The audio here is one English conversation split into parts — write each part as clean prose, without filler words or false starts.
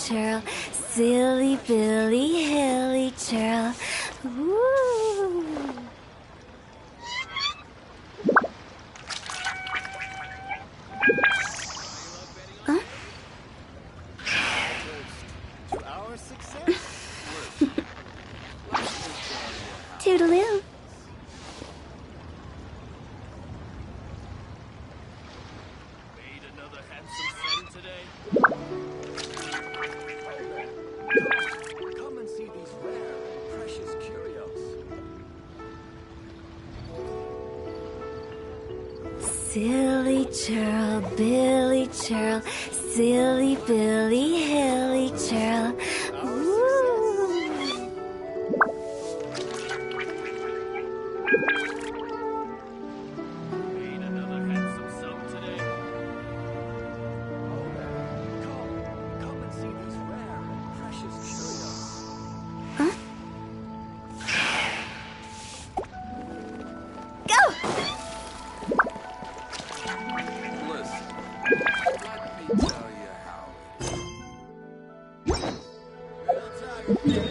churl, silly Billy Hilly churl. Woo! Huh? Toodaloo. Come and see these rare, precious curios. Silly churl, Billy churl, silly Billy Hilly churl. Woo! Made another handsome sum today. Come and see these rare and precious curios. Huh? Go! Listen, let me tell you how it is.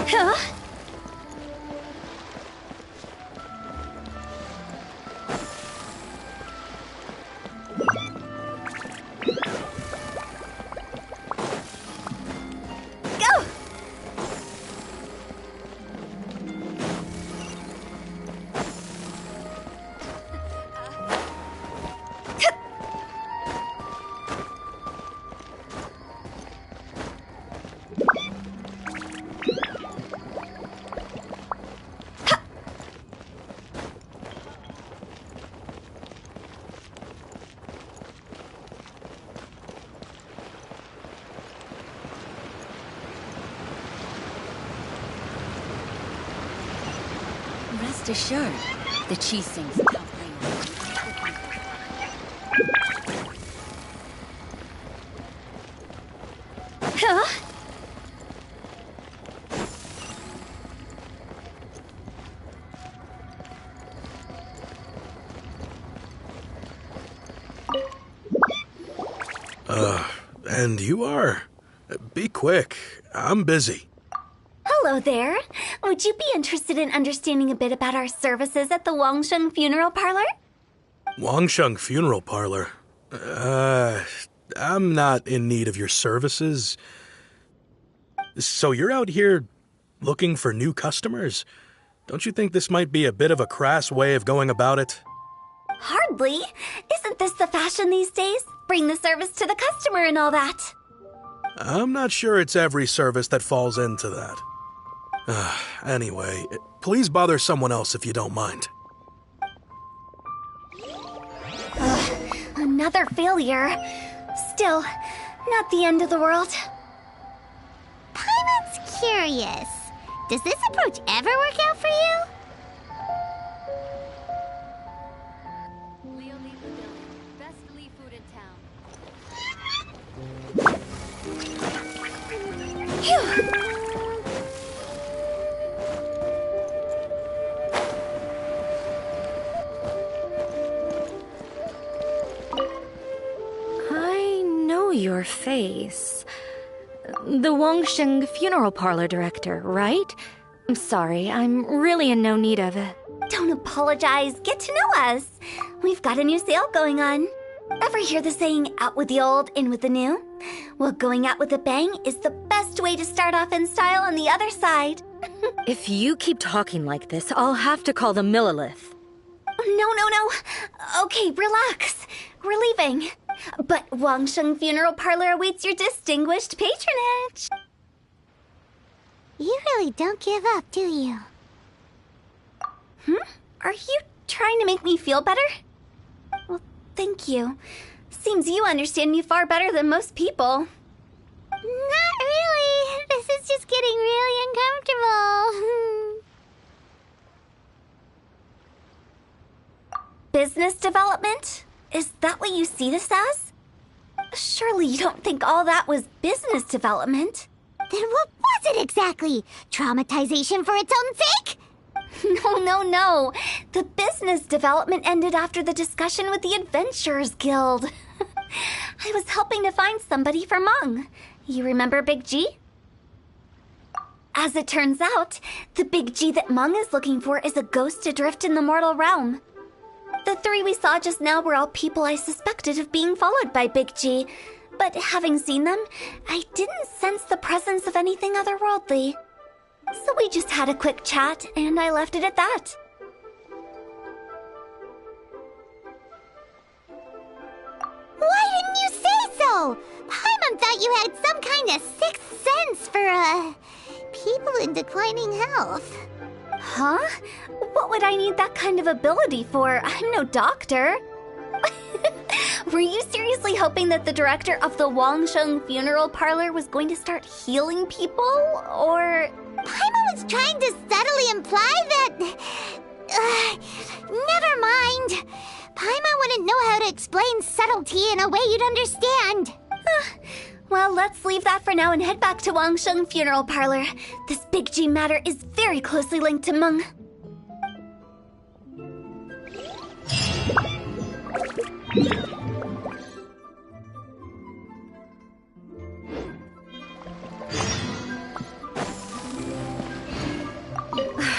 Huh? Go! Rest assured, the cheese sings outweigh. Huh? And you are? Be quick. I'm busy. Hello there. Would you be interested in understanding a bit about our services at the Wangsheng Funeral Parlor? Wangsheng Funeral Parlor? I'm not in need of your services. So you're out here looking for new customers? Don't you think this might be a bit of a crass way of going about it? Hardly. Isn't this the fashion these days? Bring the service to the customer and all that. I'm not sure it's every service that falls into that. Anyway, please bother someone else if you don't mind. Another failure. Still, not the end of the world. Paimon's curious. Does this approach ever work out for you? I know your face. The Wangsheng Funeral Parlor director, right? I'm sorry, I'm really in no need of it. Don't apologize. Get to know us. We've got a new sale going on. Ever hear the saying, out with the old, in with the new? Well, going out with a bang is the best way to start off in style on the other side. If you keep talking like this, I'll have to call the Millilith. No. Okay, relax. We're leaving. But Wangsheng Funeral Parlor awaits your distinguished patronage. You really don't give up, do you? Are you trying to make me feel better? Well, thank you. Seems you understand me far better than most people. Not really. This is just getting really uncomfortable. Business development? Is that what you see this as? Surely you don't think all that was business development. Then what was it exactly? Traumatization for its own sake? No. The business development ended after the discussion with the Adventurers Guild. I was helping to find somebody for Mung. You remember Big G? As it turns out, the Big G that Mung is looking for is a ghost adrift in the mortal realm. The three we saw just now were all people I suspected of being followed by Big G, but having seen them, I didn't sense the presence of anything otherworldly. So we just had a quick chat, and I left it at that. Why didn't you say so? Paimon thought you had some kind of sixth sense for, people in declining health. Huh? What would I need that kind of ability for? I'm no doctor. Were you seriously hoping that the director of the Wangsheng Funeral Parlor was going to start healing people, or...? Paimon was trying to subtly imply that... never mind. Paimon wouldn't know how to explain subtlety in a way you'd understand. Well, let's leave that for now and head back to Wangsheng Funeral Parlor. This Big G matter is very closely linked to Mung.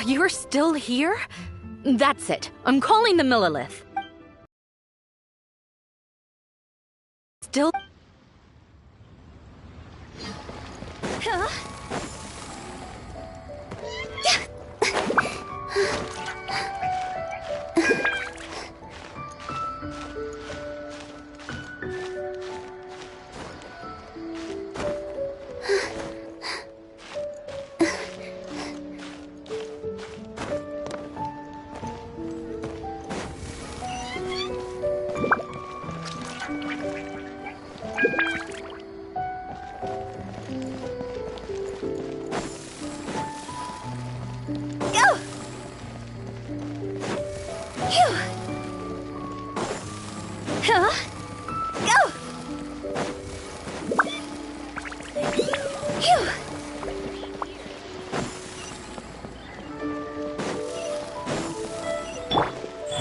You're still here? That's it. I'm calling the Millilith. Still...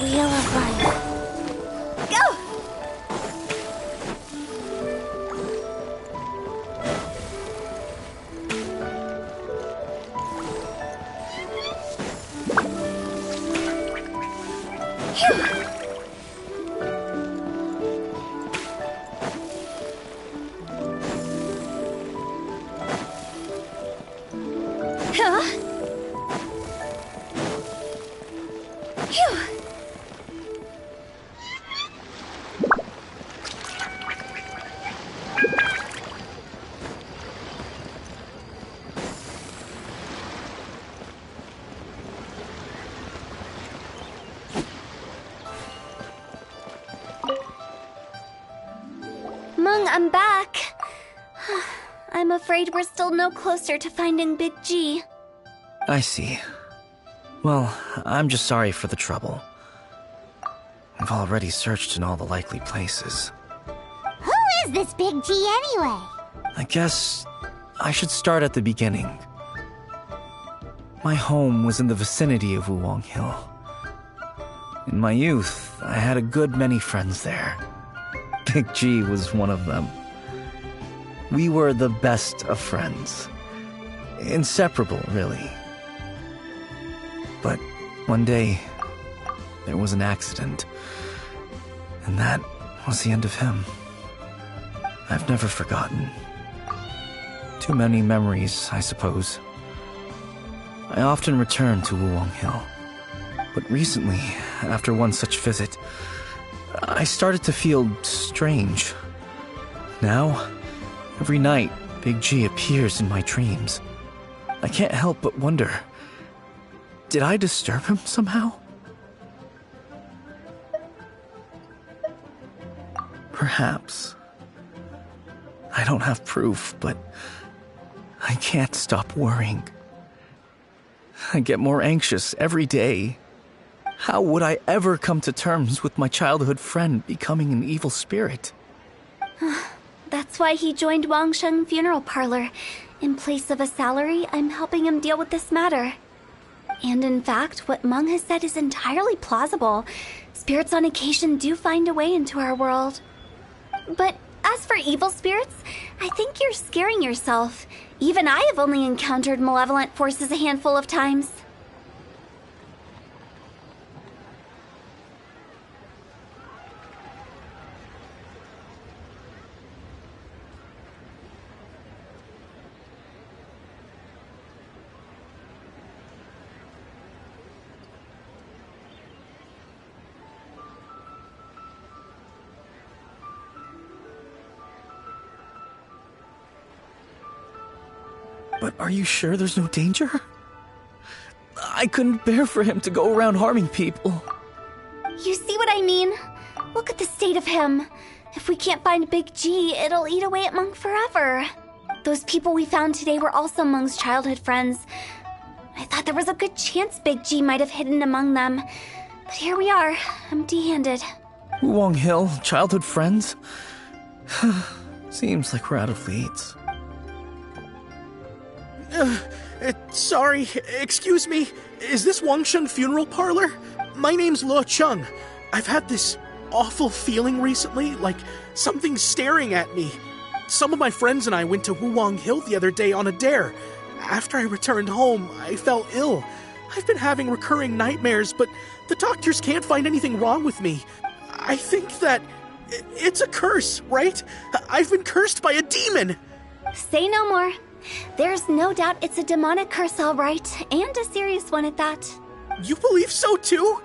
Wheel of Life. Go! Mung, I'm back. I'm afraid we're still no closer to finding Big G. I see. Well, I'm just sorry for the trouble. I've already searched in all the likely places. Who is this Big G anyway? I guess I should start at the beginning. My home was in the vicinity of Wuwang Hill. In my youth, I had a good many friends there. Big G was one of them. We were the best of friends. Inseparable, really. But one day, there was an accident. And that was the end of him. I've never forgotten. Too many memories, I suppose. I often return to Wuwang Hill. But recently, after one such visit, I started to feel strange. Now, every night, Big G appears in my dreams. I can't help but wonder, did I disturb him somehow? Perhaps. I don't have proof, but I can't stop worrying. I get more anxious every day. How would I ever come to terms with my childhood friend becoming an evil spirit? That's why he joined Wangsheng Funeral Parlor. In place of a salary, I'm helping him deal with this matter. And in fact, what Mung has said is entirely plausible. Spirits on occasion do find a way into our world. But as for evil spirits, I think you're scaring yourself. Even I have only encountered malevolent forces a handful of times. But are you sure there's no danger? I couldn't bear for him to go around harming people. You see what I mean? Look at the state of him. If we can't find Big G, it'll eat away at Mung forever. Those people we found today were also Mung's childhood friends. I thought there was a good chance Big G might have hidden among them. But here we are, empty-handed. Wong Hill, childhood friends? Seems like we're out of leads. Sorry, excuse me. Is this Wangsheng Funeral Parlor? My name's Luo Chung. I've had this awful feeling recently, like something's staring at me. Some of my friends and I went to Wuwang Hill the other day on a dare. After I returned home, I fell ill. I've been having recurring nightmares, but the doctors can't find anything wrong with me. I think that it's a curse, right? I've been cursed by a demon. Say no more. There's no doubt it's a demonic curse, all right, and a serious one at that. You believe so too?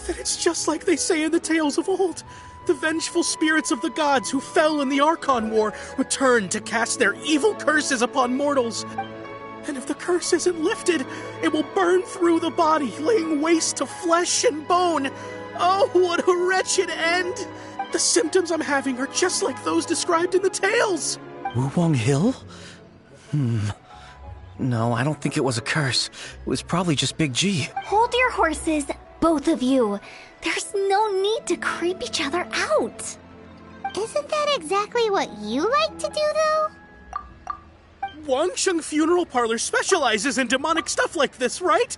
Then it's just like they say in the tales of old. The vengeful spirits of the gods who fell in the Archon War return to cast their evil curses upon mortals. And if the curse isn't lifted, it will burn through the body, laying waste to flesh and bone. Oh, what a wretched end! The symptoms I'm having are just like those described in the tales. Wuwang Hill? No, I don't think it was a curse. It was probably just Big G. Hold your horses, both of you. There's no need to creep each other out. Isn't that exactly what you like to do, though? Wangsheng Funeral Parlor specializes in demonic stuff like this, right?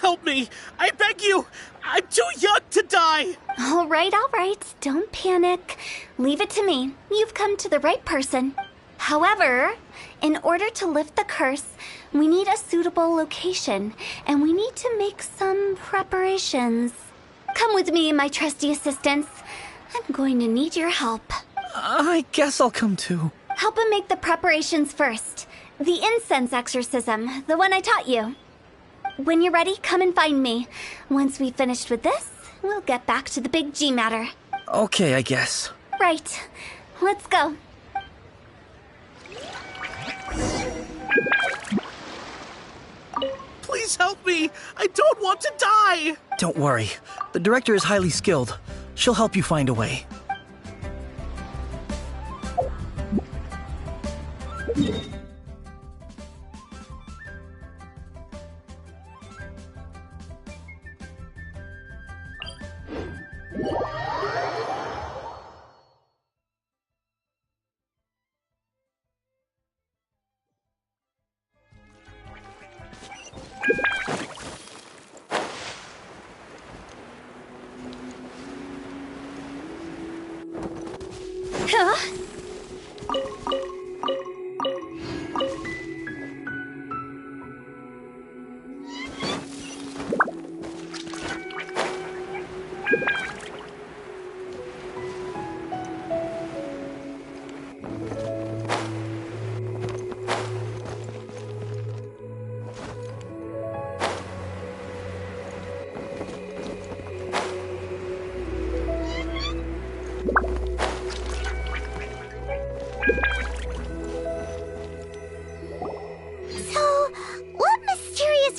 Help me! I beg you! I'm too young to die! All right. Don't panic. Leave it to me. You've come to the right person. However, in order to lift the curse, we need a suitable location, and we need to make some preparations. Come with me, my trusty assistants. I'm going to need your help. I guess I'll come too. Help him make the preparations first. The incense exorcism, the one I taught you. When you're ready, come and find me. Once we've finished with this, we'll get back to the Big G matter. Okay, I guess. Right. Let's go. Please help me! I don't want to die! Don't worry. The director is highly skilled. She'll help you find a way. Huh?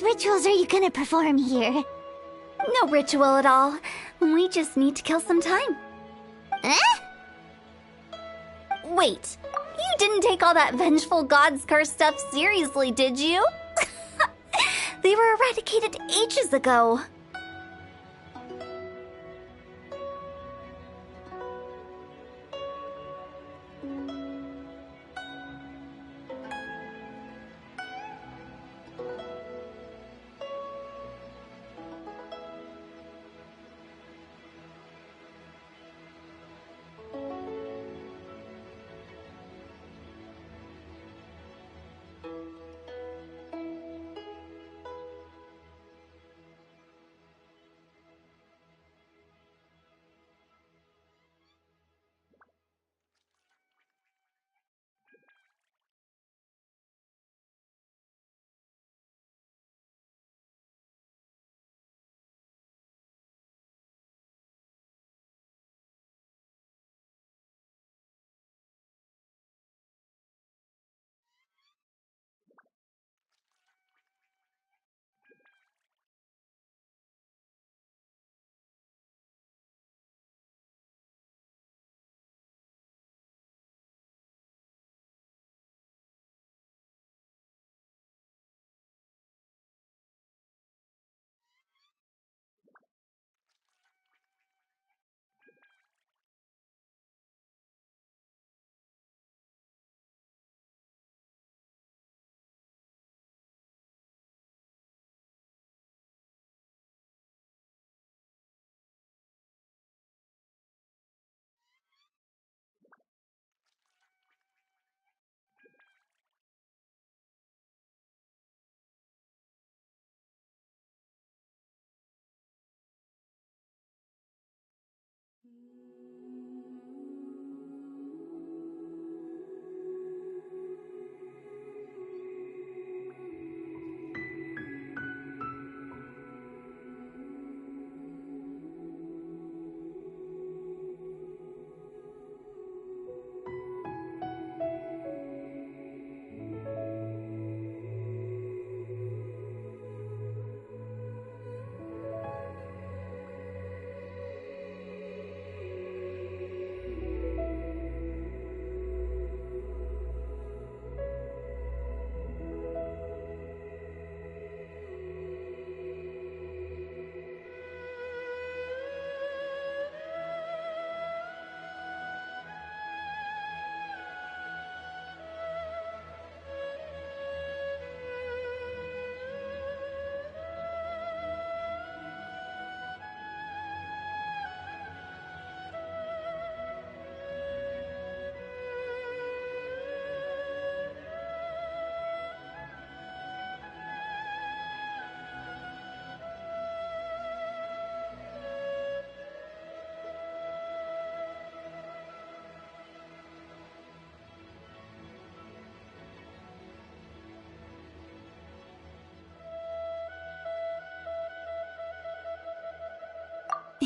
Rituals are you gonna perform here? No ritual at all. We just need to kill some time. Eh? Wait, you didn't take all that vengeful god's curse stuff seriously, did you? They were eradicated ages ago.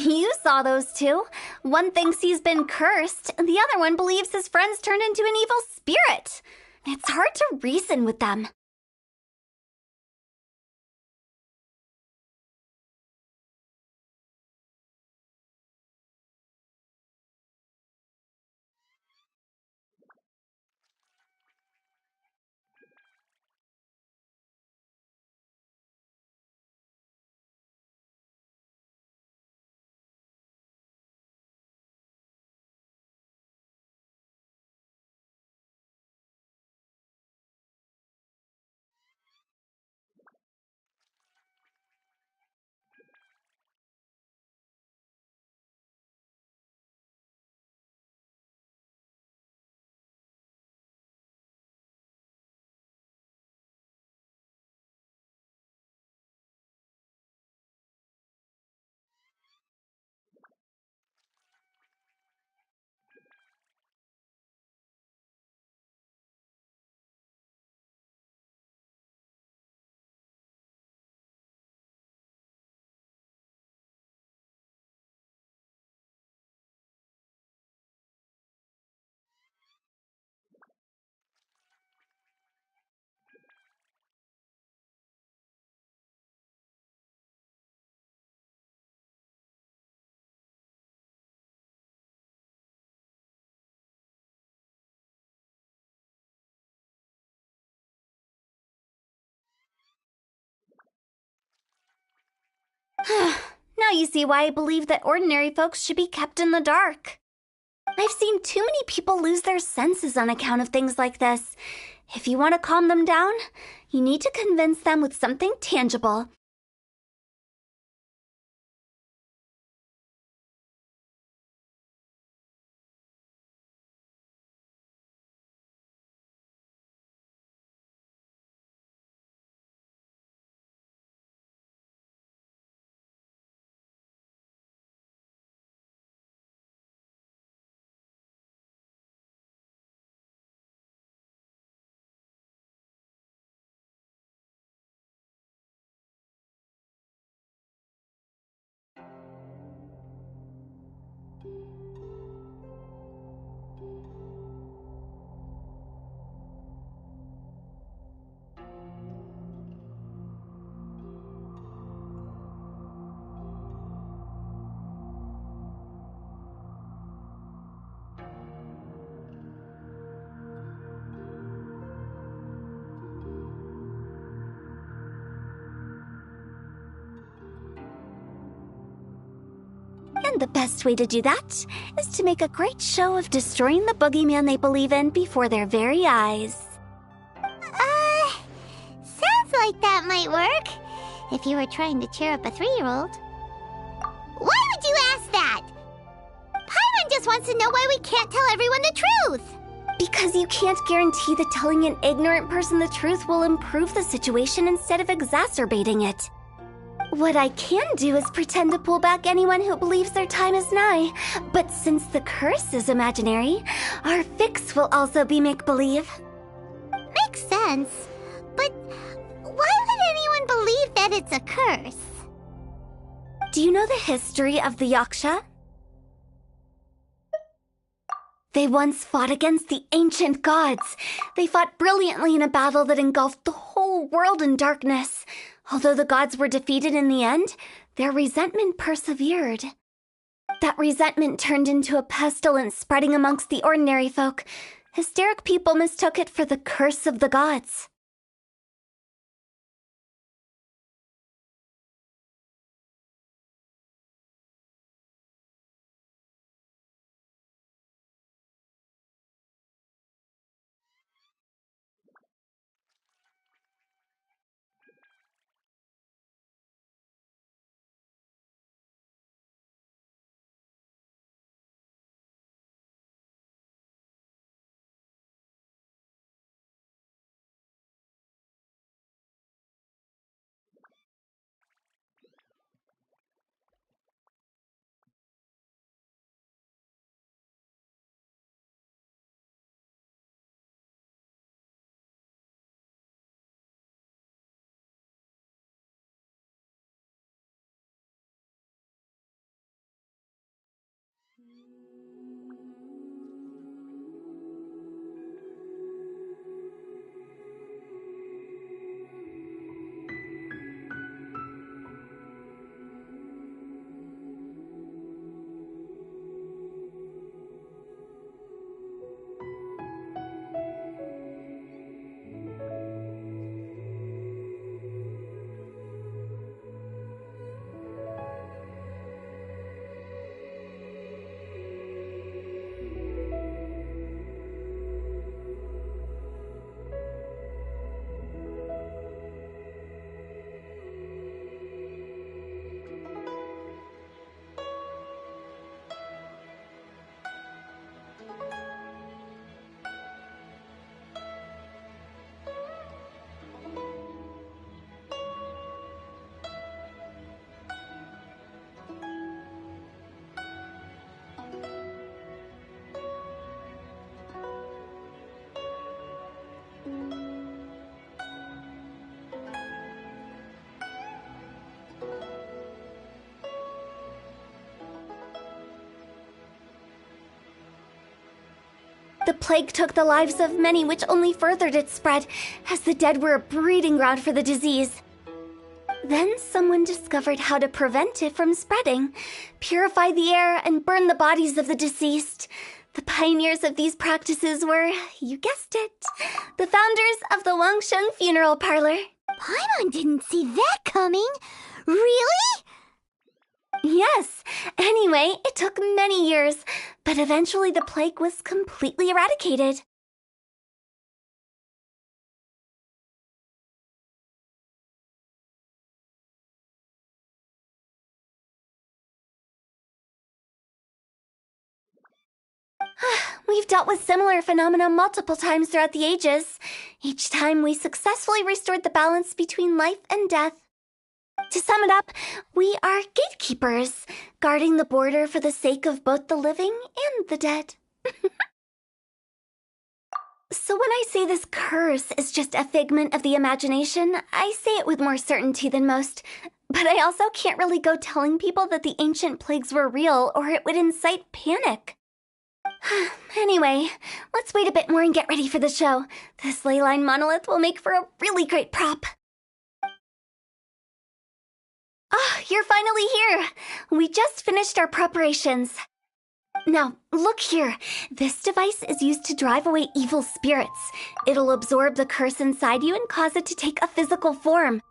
You saw those two. One thinks he's been cursed, and the other one believes his friend's turned into an evil spirit. It's hard to reason with them. Now you see why I believe that ordinary folks should be kept in the dark. I've seen too many people lose their senses on account of things like this. If you want to calm them down, you need to convince them with something tangible. And the best way to do that is to make a great show of destroying the boogeyman they believe in before their very eyes. Sounds like that might work. If you were trying to cheer up a 3-year-old. Why would you ask that? Paimon just wants to know why we can't tell everyone the truth. Because you can't guarantee that telling an ignorant person the truth will improve the situation instead of exacerbating it. What I can do is pretend to pull back anyone who believes their time is nigh. But since the curse is imaginary, our fix will also be make-believe. Makes sense. But why would anyone believe that it's a curse? Do you know the history of the Yaksha? They once fought against the ancient gods. They fought brilliantly in a battle that engulfed the whole world in darkness. Although the gods were defeated in the end, their resentment persevered. That resentment turned into a pestilence spreading amongst the ordinary folk. Hysteric people mistook it for the curse of the gods. The plague took the lives of many, which only furthered its spread, as the dead were a breeding ground for the disease. Then someone discovered how to prevent it from spreading, purify the air, and burn the bodies of the deceased. The pioneers of these practices were, you guessed it, the founders of the Wangsheng Funeral Parlor. Paimon didn't see that coming. Really? Yes. Anyway, it took many years, but eventually the plague was completely eradicated. We've dealt with similar phenomena multiple times throughout the ages. Each time we successfully restored the balance between life and death. To sum it up, we are gatekeepers, guarding the border for the sake of both the living and the dead. So when I say this curse is just a figment of the imagination, I say it with more certainty than most. But I also can't really go telling people that the ancient plagues were real, or it would incite panic. Anyway, let's wait a bit more and get ready for the show. This leyline monolith will make for a really great prop. Ah, you're finally here! We just finished our preparations. Now, look here. This device is used to drive away evil spirits. It'll absorb the curse inside you and cause it to take a physical form.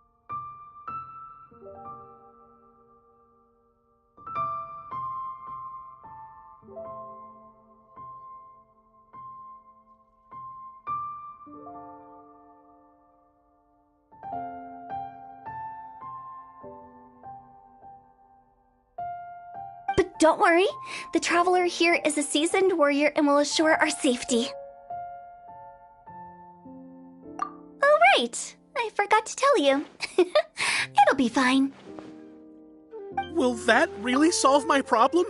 But don't worry, the traveler here is a seasoned warrior and will assure our safety. Oh, right. I forgot to tell you. It'll be fine. Will that really solve my problem?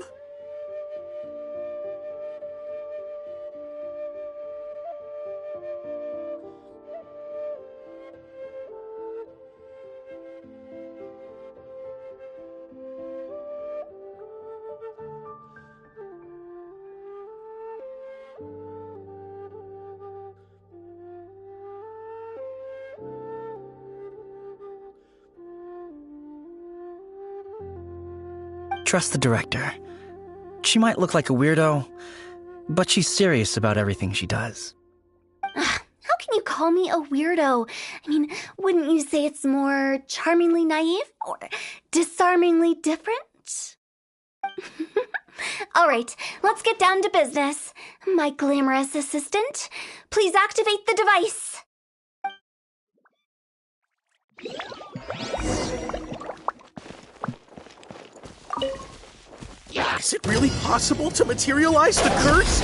Trust the director. She might look like a weirdo, but she's serious about everything she does. How can you call me a weirdo? I mean, wouldn't you say it's more charmingly naive or disarmingly different? All right, let's get down to business. My glamorous assistant, please activate the device. Is it really possible to materialize the curse?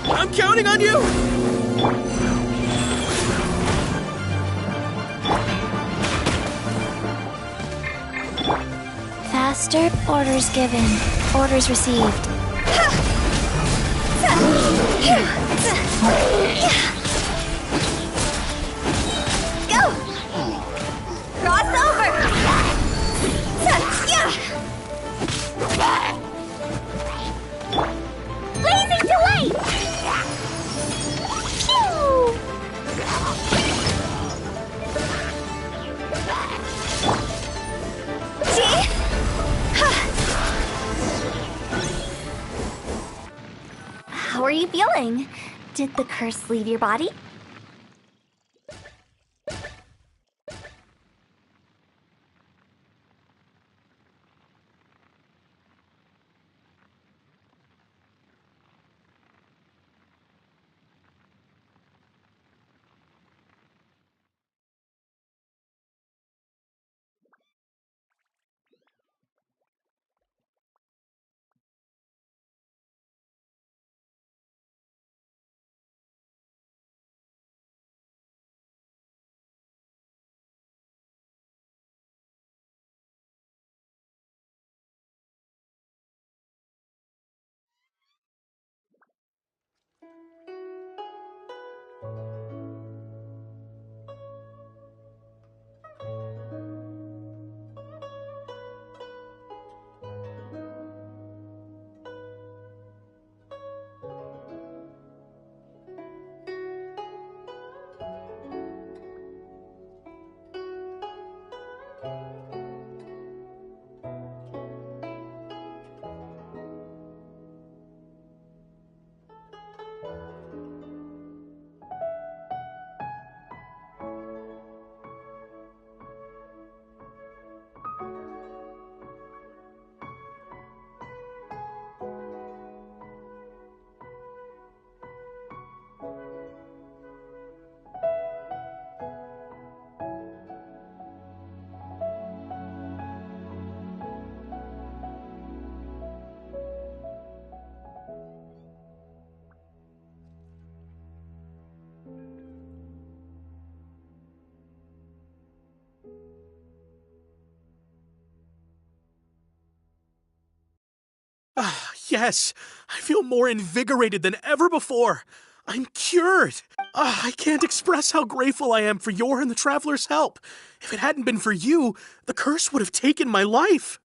I'm counting on you! Faster, orders given. Orders received. Go! Cross over! Blazing delight! How are you feeling? Did the curse leave your body? Ah, yes! I feel more invigorated than ever before! I'm cured! Ah, I can't express how grateful I am for your and the Traveler's help. If it hadn't been for you, the curse would have taken my life.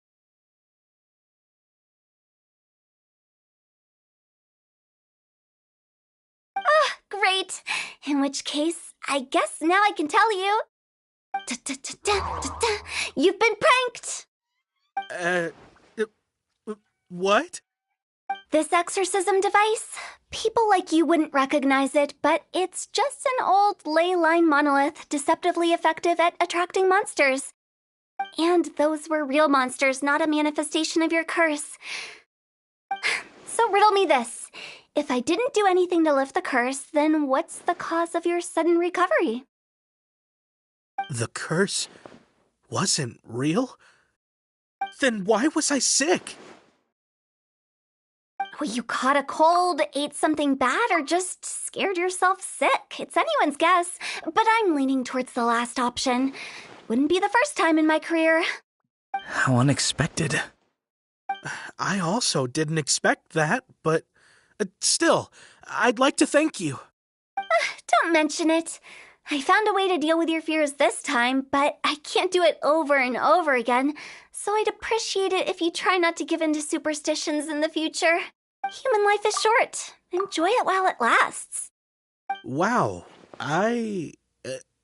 Great. In which case, I guess now I can tell you. Da-da-da-da-da-da. You've been pranked! What? This exorcism device? People like you wouldn't recognize it, but it's just an old ley line monolith deceptively effective at attracting monsters. And those were real monsters, not a manifestation of your curse. So riddle me this. If I didn't do anything to lift the curse, then what's the cause of your sudden recovery? The curse wasn't real? Then why was I sick? Well, you caught a cold, ate something bad, or just scared yourself sick. It's anyone's guess, but I'm leaning towards the last option. Wouldn't be the first time in my career. How unexpected. I also didn't expect that, but still, I'd like to thank you. Don't mention it. I found a way to deal with your fears this time, but I can't do it over and over again, so I'd appreciate it if you try not to give in to superstitions in the future. Human life is short. Enjoy it while it lasts. Wow,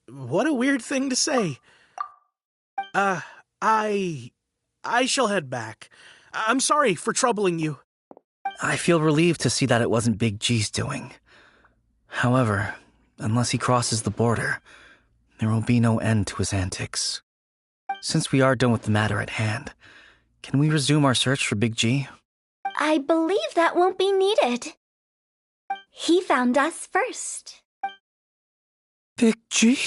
what a weird thing to say. I shall head back. I'm sorry for troubling you. I feel relieved to see that it wasn't Big G's doing. However, unless he crosses the border, there will be no end to his antics. Since we are done with the matter at hand, can we resume our search for Big G? I believe that won't be needed. He found us first. Big G?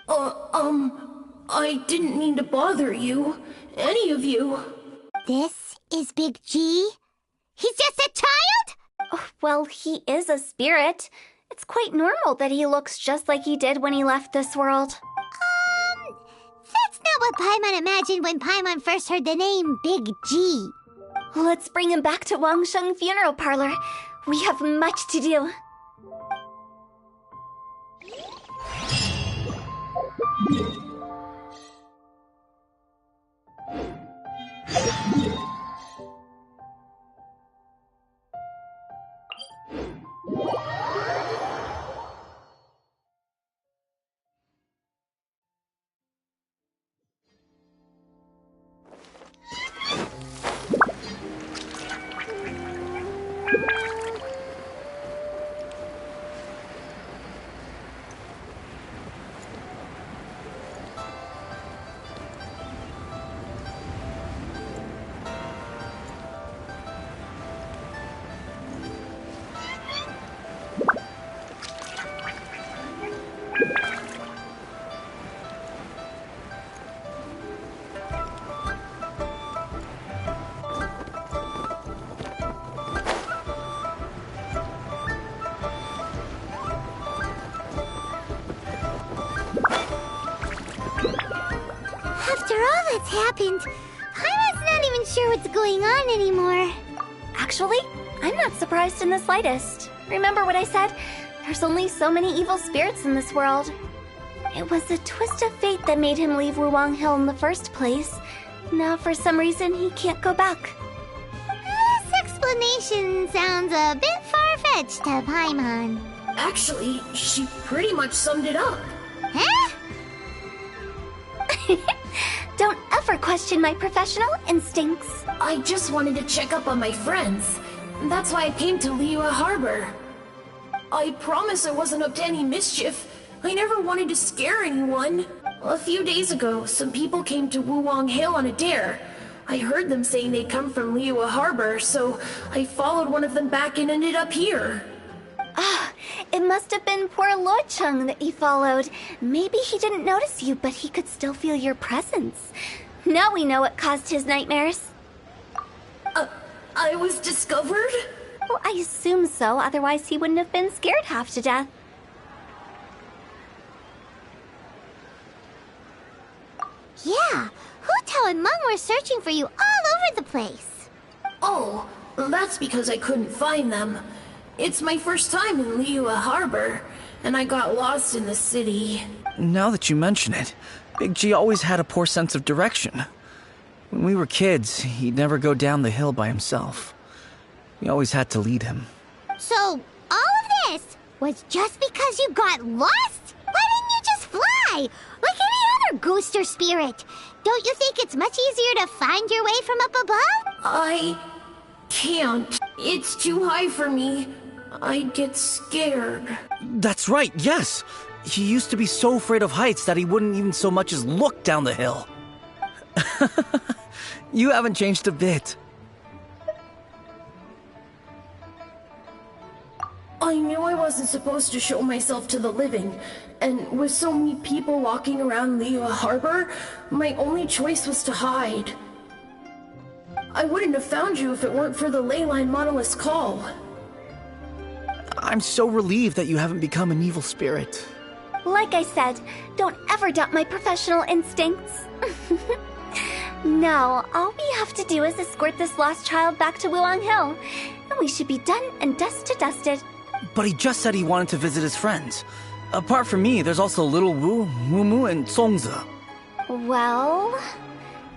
I didn't mean to bother you. Any of you. This is Big G? He's just a child? Oh, well, he is a spirit. It's quite normal that he looks just like he did when he left this world. That's not what Paimon imagined when Paimon first heard the name Big G. Let's bring him back to Wangsheng Funeral Parlor. We have much to do. After all that's happened, Paimon's not even sure what's going on anymore. Actually, I'm not surprised in the slightest. Remember what I said? There's only so many evil spirits in this world. It was a twist of fate that made him leave Wuwang Hill in the first place. Now, for some reason, he can't go back. This explanation sounds a bit far-fetched to Paimon. Actually, she pretty much summed it up. Huh? Don't ever question my professional instincts. I just wanted to check up on my friends. That's why I came to Liyue Harbor. I promise I wasn't up to any mischief. I never wanted to scare anyone. A few days ago, some people came to Wuwang Hill on a dare. I heard them saying they'd come from Liyue Harbor, so I followed one of them back and ended up here. It must have been poor Luocheng that you followed. Maybe he didn't notice you, but he could still feel your presence. Now we know what caused his nightmares. I was discovered? Well, I assume so, otherwise he wouldn't have been scared half to death. Yeah, Hu Tao and Meng were searching for you all over the place. Oh, that's because I couldn't find them. It's my first time in Liyue Harbor, and I got lost in the city. Now that you mention it, Big G always had a poor sense of direction. When we were kids, he'd never go down the hill by himself. We always had to lead him. So, all of this was just because you got lost? Why didn't you just fly? Like any other ghost or spirit? Don't you think it's much easier to find your way from up above? I can't. It's too high for me. I'd get scared. That's right, yes! He used to be so afraid of heights that he wouldn't even so much as look down the hill. You haven't changed a bit. I knew I wasn't supposed to show myself to the living, and with so many people walking around Liyue Harbor, my only choice was to hide. I wouldn't have found you if it weren't for the Leyline Monolith's call. I'm so relieved that you haven't become an evil spirit. Like I said, don't ever doubt my professional instincts. Now, all we have to do is escort this lost child back to Wuwang Hill, and we should be done and dust to dusted. But he just said he wanted to visit his friends. Apart from me, there's also Little Wu, Mumu, and Songzi. Well,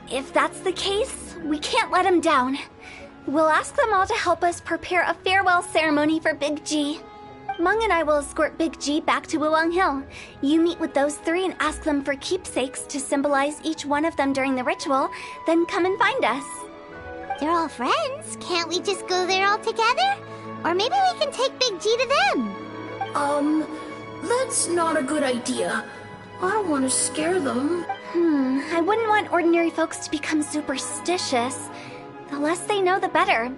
if that's the case, we can't let him down. We'll ask them all to help us prepare a farewell ceremony for Big G. Meng and I will escort Big G back to Wuwang Hill. You meet with those three and ask them for keepsakes to symbolize each one of them during the ritual, then come and find us. They're all friends. Can't we just go there all together? Or maybe we can take Big G to them. That's not a good idea. I don't want to scare them. I wouldn't want ordinary folks to become superstitious. The less they know, the better.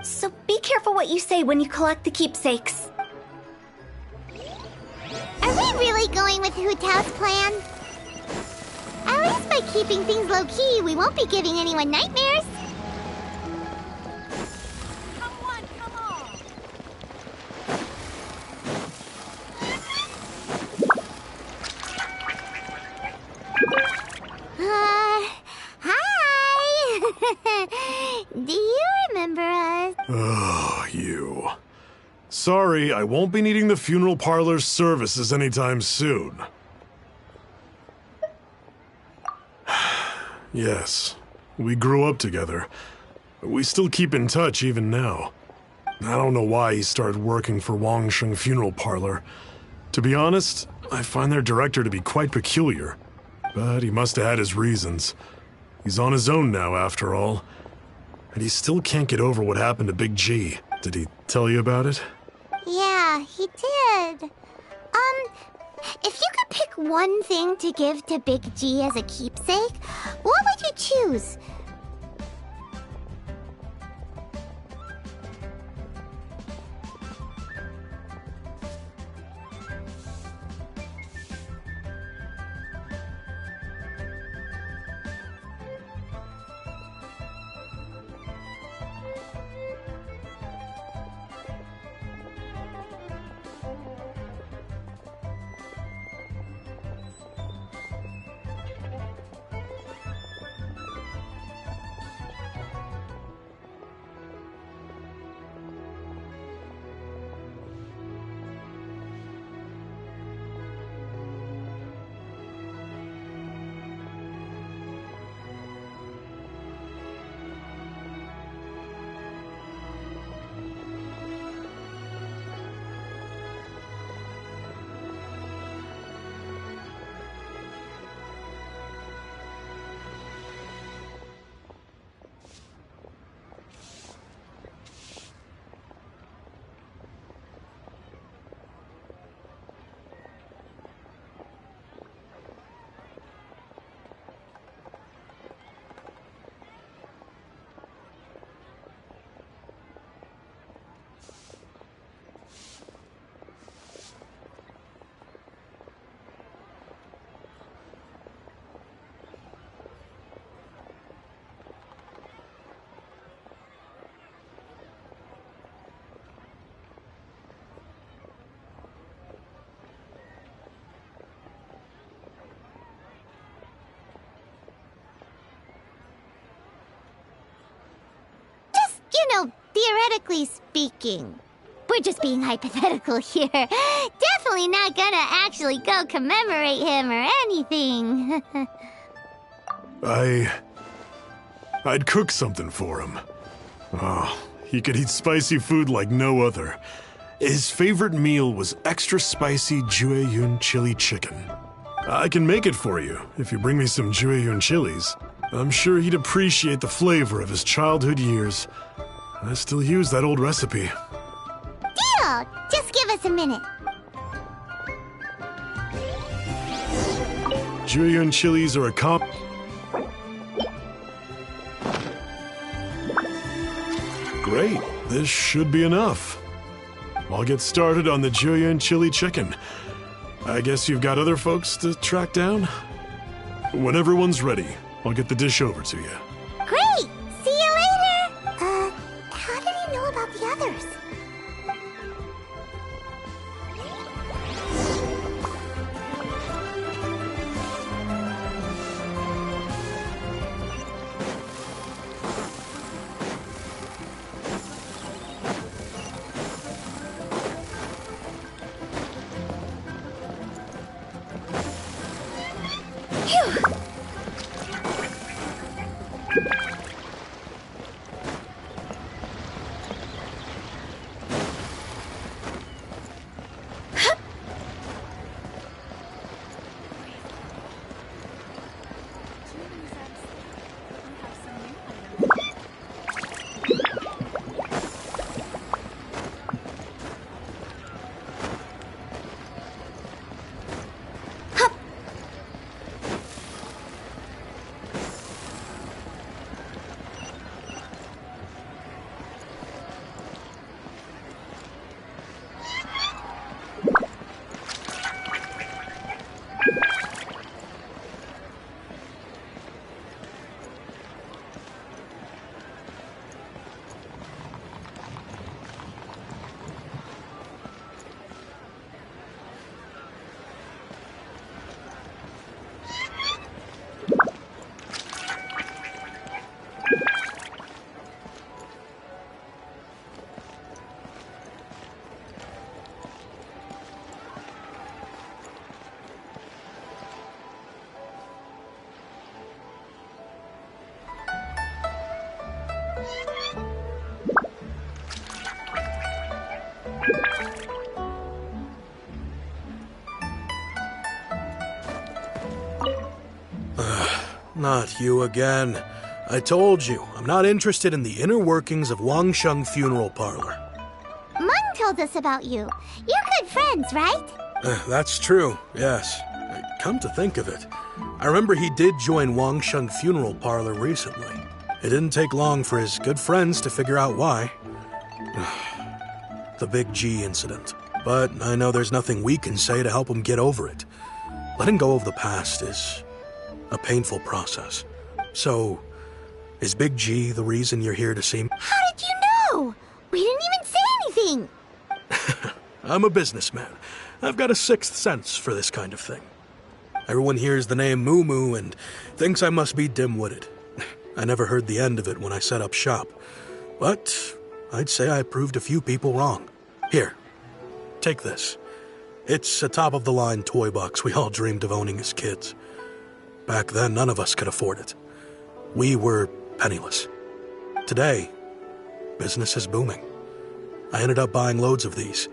So be careful what you say when you collect the keepsakes. Are we really going with Hu Tao's plan? At least by keeping things low-key, we won't be giving anyone nightmares. Hi! Do you remember us? Oh, you. Sorry, I won't be needing the funeral parlor's services anytime soon. Yes, we grew up together. We still keep in touch even now. I don't know why he started working for Wangsheng Funeral Parlor. To be honest, I find their director to be quite peculiar. But he must have had his reasons. He's on his own now, after all. And he still can't get over what happened to Big G. Did he tell you about it? Yeah, he did. If you could pick one thing to give to Big G as a keepsake, what would you choose? theoretically speaking. We're just being hypothetical here. Definitely not gonna actually go commemorate him or anything. I'd cook something for him. Oh, he could eat spicy food like no other. His favorite meal was extra spicy Jueyun chili chicken. I can make it for you if you bring me some Jueyun chilies. I'm sure he'd appreciate the flavor of his childhood years. I still use that old recipe. Deal! Just give us a minute. Jueyun chilies are a Great, this should be enough. I'll get started on the Jueyun chili chicken. I guess you've got other folks to track down? When everyone's ready, I'll get the dish over to you. Great! See you later! How did he know about the others? Not you again. I told you, I'm not interested in the inner workings of Wangsheng Funeral Parlor. Mung told us about you. You're good friends, right? That's true, yes. Come to think of it, I remember he did join Wangsheng Funeral Parlor recently. It didn't take long for his good friends to figure out why. The Big G incident. But I know there's nothing we can say to help him get over it. Letting go of the past is a painful process. So, is Big G the reason you're here to see me? How did you know? We didn't even say anything. I'm a businessman. I've got a sixth sense for this kind of thing. Everyone hears the name Moo Moo and thinks I must be dim-witted. I never heard the end of it when I set up shop. But I'd say I proved a few people wrong. Here, take this. It's a top-of-the-line toy box we all dreamed of owning as kids. Back then, none of us could afford it. We were penniless. Today, business is booming. I ended up buying loads of these.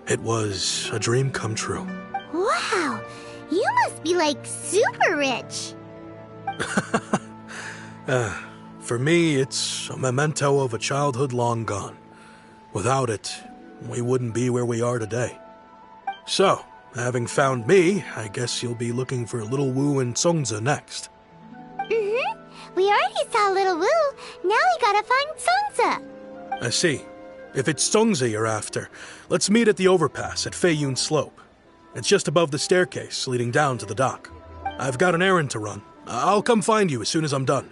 It was a dream come true. Wow, you must be like super rich. For me, it's a memento of a childhood long gone. Without it, we wouldn't be where we are today. So, having found me, I guess you'll be looking for Little Wu and Songza next. Mm-hmm. We already saw Little Wu. Now we gotta find Songza. I see. If it's Songza you're after, let's meet at the overpass at Feiyun Slope. It's just above the staircase leading down to the dock. I've got an errand to run. I'll come find you as soon as I'm done.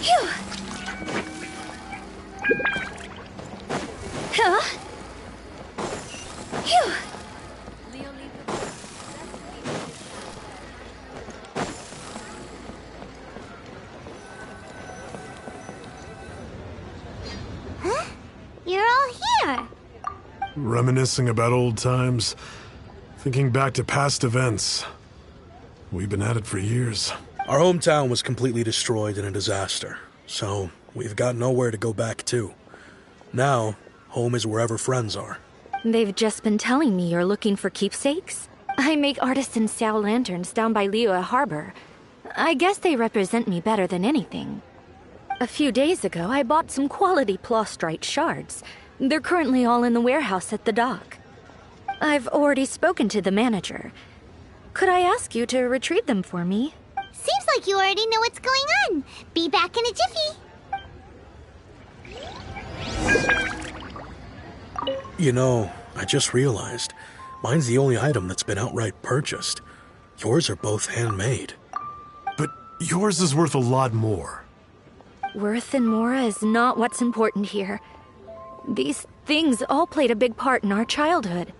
Phew. Huh? Phew. Huh? You're all here. Reminiscing about old times, thinking back to past events. We've been at it for years. Our hometown was completely destroyed in a disaster, so we've got nowhere to go back to. Now, home is wherever friends are. They've just been telling me you're looking for keepsakes. I make artisan Sao lanterns down by Liyue Harbor. I guess they represent me better than anything. A few days ago, I bought some quality plastrite shards. They're currently all in the warehouse at the dock. I've already spoken to the manager. Could I ask you to retrieve them for me? Seems like you already know what's going on. Be back in a jiffy. You know, I just realized, mine's the only item that's been outright purchased. Yours are both handmade. But yours is worth a lot more. Worth and more is not what's important here. These things all played a big part in our childhood.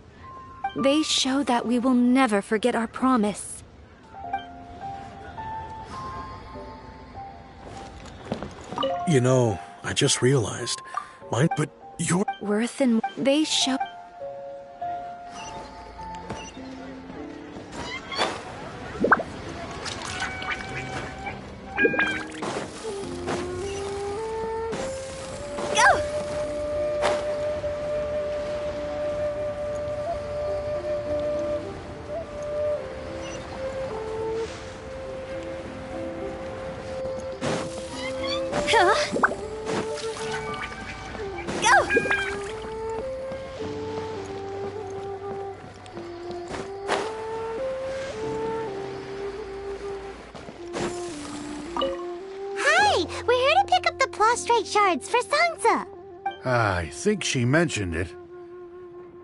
They show that we will never forget our promise. You know, I just realized, mine... But your... Worth and they show... Prostrate shards for Sansa. I think she mentioned it.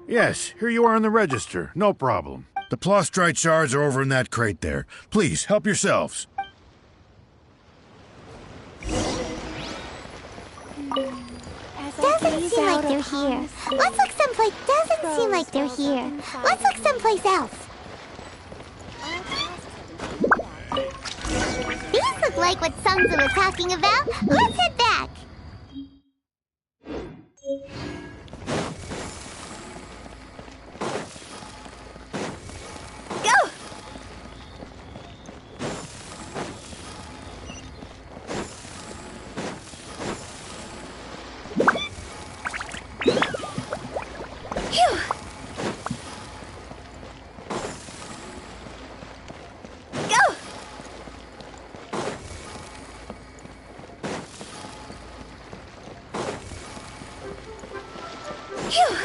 Yes, here you are on the register. No problem. The plastrite shards are over in that crate there. Please, help yourselves. Doesn't seem like they're here. Let's look someplace. Doesn't seem like they're here. Let's look someplace else. These look like what Sansa was talking about. Let's head back. Go! Phew! Go! Phew!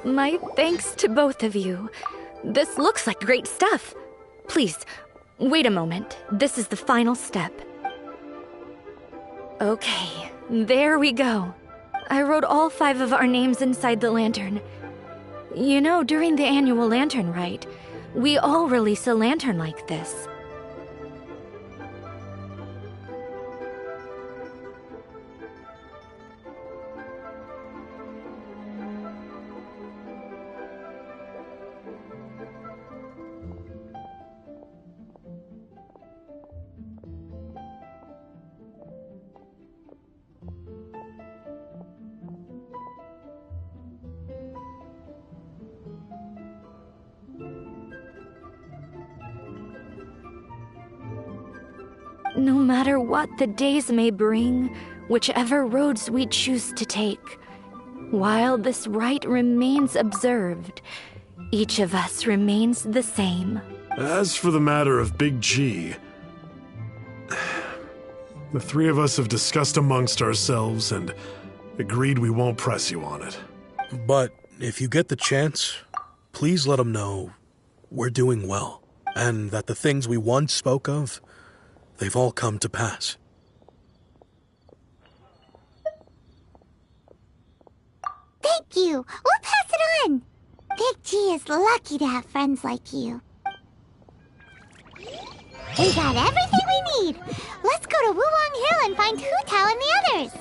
My thanks to both of you. This looks like great stuff. Please, wait a moment. This is the final step. Okay, there we go. I wrote all 5 of our names inside the lantern. You know, during the annual lantern rite, we all release a lantern like this. No matter what the days may bring, whichever roads we choose to take, while this rite remains observed, each of us remains the same. As for the matter of Big G, the 3 of us have discussed amongst ourselves and agreed we won't press you on it. But if you get the chance, please let them know we're doing well, and that the things we once spoke of, they've all come to pass. you. We'll pass it on. Big G is lucky to have friends like you. We got everything we need. Let's go to Wulong Hill and find Hu Tao and the others.